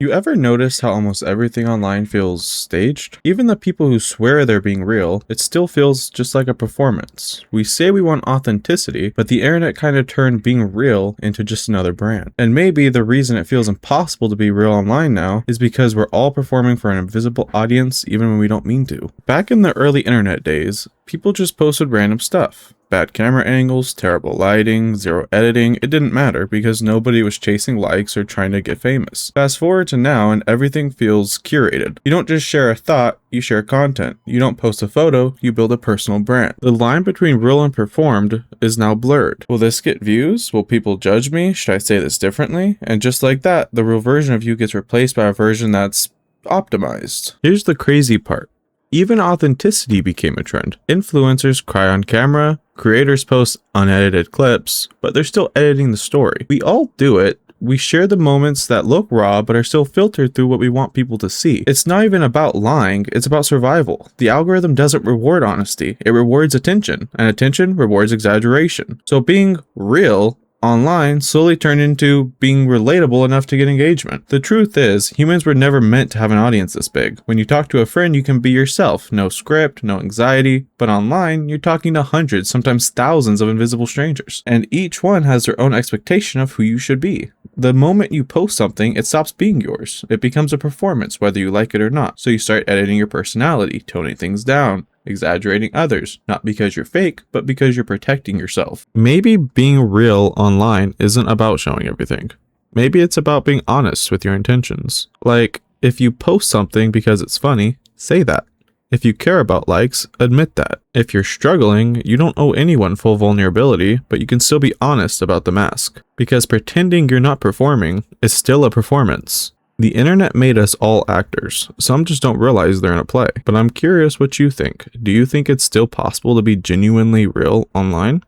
You ever notice how almost everything online feels staged? Even the people who swear they're being real, it still feels just like a performance. We say we want authenticity, but the internet kind of turned being real into just another brand. And maybe the reason it feels impossible to be real online now is because we're all performing for an invisible audience even when we don't mean to. Back in the early internet days, people just posted random stuff. Bad camera angles, terrible lighting, zero editing, it didn't matter because nobody was chasing likes or trying to get famous. Fast forward to now and everything feels curated. You don't just share a thought, you share content. You don't post a photo, you build a personal brand. The line between real and performed is now blurred. Will this get views? Will people judge me? Should I say this differently? And just like that, the real version of you gets replaced by a version that's optimized. Here's the crazy part. Even authenticity became a trend. Influencers cry on camera, creators post unedited clips, but they're still editing the story. We all do it. We share the moments that look raw but are still filtered through what we want people to see. It's not even about lying, it's about survival. The algorithm doesn't reward honesty, it rewards attention, and attention rewards exaggeration. So being real online slowly turned into being relatable enough to get engagement. The truth is, humans were never meant to have an audience this big. When you talk to a friend, you can be yourself. No script, no anxiety. But online, you're talking to hundreds, sometimes thousands of invisible strangers. And each one has their own expectation of who you should be. The moment you post something, it stops being yours. It becomes a performance, whether you like it or not. So you start editing your personality, toning things down, exaggerating others, not because you're fake, but because you're protecting yourself. Maybe being real online isn't about showing everything. Maybe it's about being honest with your intentions. Like, if you post something because it's funny, say that. If you care about likes, admit that. If you're struggling, you don't owe anyone full vulnerability, but you can still be honest about the mask. Because pretending you're not performing is still a performance. The internet made us all actors. Some just don't realize they're in a play. But I'm curious what you think. Do you think it's still possible to be genuinely real online?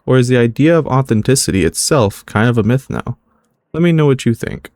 Or is the idea of authenticity itself kind of a myth now? Let me know what you think.